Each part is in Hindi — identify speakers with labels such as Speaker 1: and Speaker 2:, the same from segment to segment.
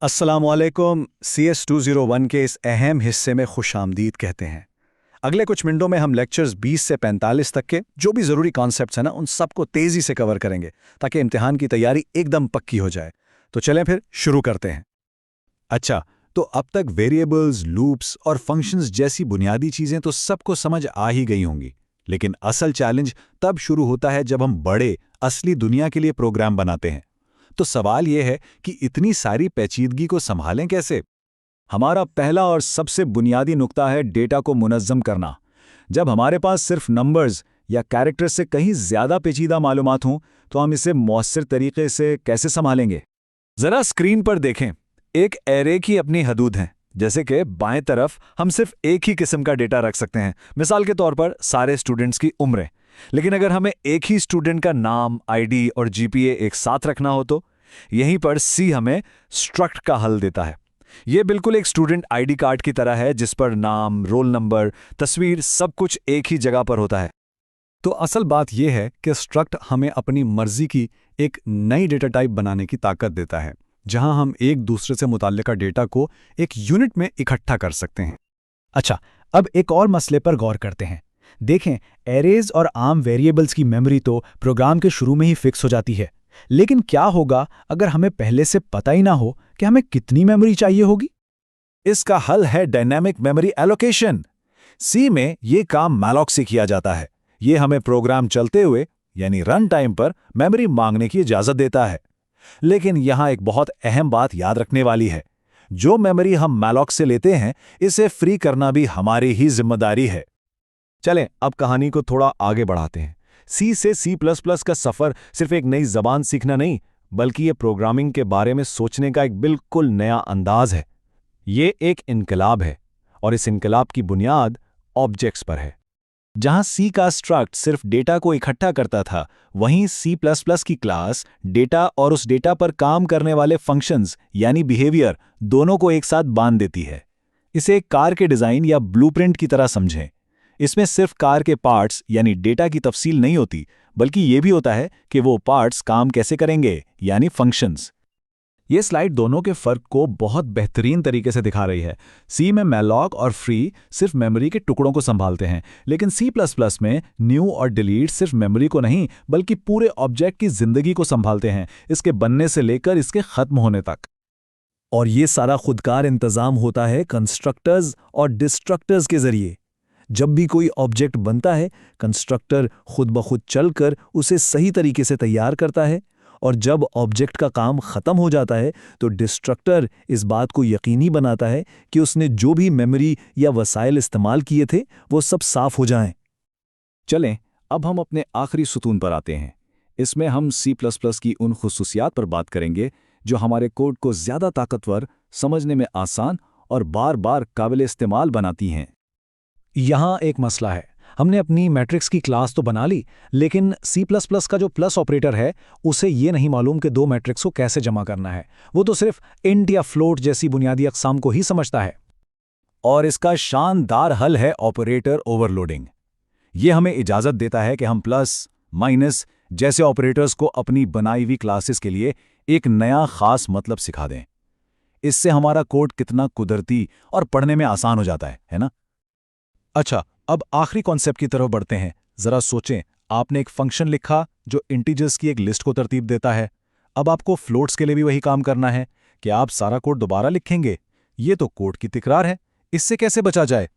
Speaker 1: अस्सलामुअलैकुम। CS201 के इस अहम हिस्से में खुशामदीद कहते हैं। अगले कुछ मिनटों में हम लेक्चर्स 20 से 45 तक के जो भी ज़रूरी कॉन्सेप्ट्स हैं ना, उन सबको तेज़ी से कवर करेंगे ताकि इम्तिहान की तैयारी एकदम पक्की हो जाए। तो चलें फिर शुरू करते हैं। अच्छा, तो अब तक वेरिएबल्स, लूप्स और फंक्शंस जैसी बुनियादी चीज़ें तो सबको समझ आ ही गई होंगी, लेकिन असल चैलेंज तब शुरू होता है जब हम बड़े, असली दुनिया के लिए प्रोग्राम बनाते हैं। तो सवाल यह है कि इतनी सारी पेचीदगी को संभालें कैसे? हमारा पहला और सबसे बुनियादी नुक्ता है डेटा को मुनज़्ज़म करना। जब हमारे पास सिर्फ नंबर्स या कैरेक्टर्स से कहीं ज़्यादा पेचीदा मालूमात हों, तो हम इसे मौसर तरीके से कैसे संभालेंगे? ज़रा स्क्रीन पर देखें। एक एरे की अपनी हदूद हैं। जैसे कि बाएं तरफ हम सिर्फ एक ही किस्म का डेटा रख सकते हैं, मिसाल के तौर पर सारे स्टूडेंट्स की उम्रें। लेकिन अगर हमें एक ही स्टूडेंट का नाम, आईडी और जीपीए एक साथ रखना हो तो यहीं पर सी हमें स्ट्रक्ट का हल देता है। यह बिल्कुल एक स्टूडेंट आईडी कार्ड की तरह है जिस पर नाम, रोल नंबर, तस्वीर सब कुछ एक ही जगह पर होता है। तो असल बात यह है कि स्ट्रक्ट हमें अपनी मर्जी की एक नई डेटा टाइप बनाने की ताकत देता है, जहां हम एक दूसरे से मुताल्लिका डेटा को एक यूनिट में इकट्ठा कर सकते हैं।
Speaker 2: अच्छा, अब एक और मसले पर गौर करते हैं। देखें, एरेज और आम वेरिएबल्स की मेमोरी तो प्रोग्राम के शुरू में ही फिक्स हो जाती है, लेकिन क्या होगा अगर हमें पहले से पता ही ना हो कि हमें कितनी मेमोरी चाहिए होगी?
Speaker 1: इसका हल है डायनामिक मेमोरी एलोकेशन। सी में ये काम मैलॉक से किया जाता है। ये हमें प्रोग्राम चलते हुए यानी रन टाइम पर मेमोरी मांगने की इजाजत देता है। लेकिन यहां एक बहुत अहम बात याद रखने वाली है। जो मेमोरी हम मैलॉक से लेते हैं, इसे फ्री करना भी हमारी ही जिम्मेदारी है। चलें अब कहानी को थोड़ा आगे बढ़ाते हैं। सी से C++ का सफ़र सिर्फ एक नई ज़बान सीखना नहीं, बल्कि ये प्रोग्रामिंग के बारे में सोचने का एक बिल्कुल नया अंदाज है। ये एक इनकलाब है, और इस इनकलाब की बुनियाद ऑब्जेक्ट्स पर है। जहां सी का स्ट्रक्ट सिर्फ डेटा को इकट्ठा करता था, वहीं C++ की क्लास डेटा और उस डेटा पर काम करने वाले फंक्शंस यानी बिहेवियर दोनों को एक साथ बांध देती है। इसे एक कार के डिज़ाइन या ब्लूप्रिंट की तरह समझें। इसमें सिर्फ कार के पार्ट्स यानी डेटा की तफसील नहीं होती, बल्कि यह भी होता है कि वो पार्ट्स काम कैसे करेंगे यानी फंक्शंस। ये स्लाइड दोनों के फ़र्क को बहुत बेहतरीन तरीके से दिखा रही है। सी में मैलॉक और फ्री सिर्फ मेमोरी के टुकड़ों को संभालते हैं, लेकिन C++ में न्यू और डिलीट सिर्फ मेमोरी को नहीं बल्कि पूरे ऑब्जेक्ट की जिंदगी को संभालते हैं, इसके बनने से लेकर इसके खत्म होने तक। और ये सारा खुदकार इंतज़ाम होता है कंस्ट्रक्टर्स और डिस्ट्रक्टर्स के जरिए। जब भी कोई ऑब्जेक्ट बनता है, कंस्ट्रक्टर खुद ब खुद चलकर उसे सही तरीके से तैयार करता है, और जब ऑब्जेक्ट का काम खत्म हो जाता है तो डिस्ट्रक्टर इस बात को यकीनी बनाता है कि उसने जो भी मेमोरी या वसाइल इस्तेमाल किए थे वो सब साफ हो जाएं। चलें अब हम अपने आखिरी सुतून पर आते हैं। इसमें हम C++ की उन खुसूसियात पर बात करेंगे जो हमारे कोड को ज़्यादा ताकतवर, समझने में आसान और बार बार काबिल इस्तेमाल बनाती हैं।
Speaker 2: यहाँ एक मसला है। हमने अपनी मैट्रिक्स की क्लास तो बना ली, लेकिन C++ का जो प्लस ऑपरेटर है उसे ये नहीं मालूम कि दो मैट्रिक्स को कैसे जमा करना है। वो तो सिर्फ इंट या फ्लोट जैसी बुनियादी अक़साम को ही समझता है।
Speaker 1: और इसका शानदार हल है ऑपरेटर ओवरलोडिंग। ये हमें इजाज़त देता है कि हम प्लस, माइनस जैसे ऑपरेटर्स को अपनी बनाई हुई क्लासेस के लिए एक नया ख़ास मतलब सिखा दें। इससे हमारा कोड कितना कुदरती और पढ़ने में आसान हो जाता है ना? अच्छा, अब आखिरी कॉन्सेप्ट की तरफ बढ़ते हैं। जरा सोचें, आपने एक फंक्शन लिखा जो इंटीजर्स की एक लिस्ट को तरतीब देता है। अब आपको फ्लोट्स के लिए भी वही काम करना है। क्या आप सारा कोड दोबारा लिखेंगे? ये तो कोड की तिकरार है। इससे कैसे बचा जाए?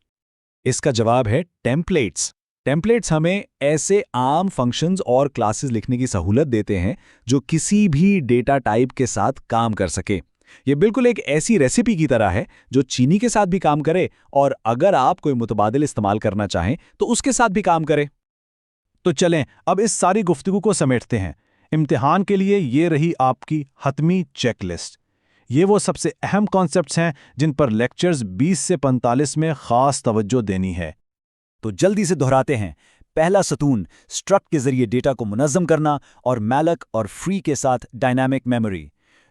Speaker 1: इसका जवाब है टेम्पलेट्स। टेम्पलेट्स हमें ऐसे आम फंक्शंस और क्लासेस लिखने की सहूलत देते हैं जो किसी भी डेटा टाइप के साथ काम कर सके। ये बिल्कुल एक ऐसी रेसिपी की तरह है जो चीनी के साथ भी काम करे, और अगर आप कोई मुतबादिल इस्तेमाल करना चाहें तो उसके साथ भी काम करे। तो चलें अब इस सारी गुफ्तगू को समेटते हैं। इम्तिहान के लिए ये रही आपकी हतमी चेकलिस्ट। ये वो सबसे अहम कॉन्सेप्ट्स हैं जिन पर लेक्चर्स 20 से 45 में खास तवज्जो देनी है। तो जल्दी से दोहराते हैं। पहला सतून स्ट्रक्ट के जरिए डेटा को मुनज़्ज़म करना और मैलक और फ्री के साथ डायनामिक मेमोरी।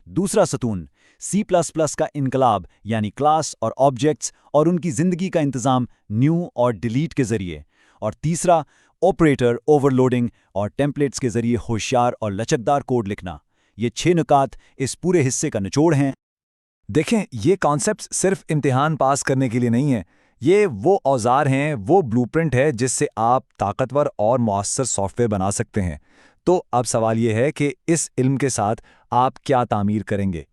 Speaker 1: दूसरा सतून C++ का इनकलाब यानी क्लास और ऑब्जेक्ट्स और उनकी जिंदगी का इंतज़ाम न्यू और डिलीट के जरिए। और तीसरा ऑपरेटर ओवरलोडिंग और टेम्पलेट्स के जरिए होशियार और लचकदार कोड लिखना। ये 6 नुकात इस पूरे हिस्से का निचोड़ हैं।
Speaker 3: देखें, ये कॉन्सेप्ट्स सिर्फ इम्तिहान पास करने के लिए नहीं है। ये वो औजार हैं, वो ब्लूप्रिंट है जिससे आप ताकतवर और मौसर सॉफ्टवेयर बना सकते हैं। तो अब सवाल ये है कि इस इल्म के साथ आप क्या तामीर करेंगे।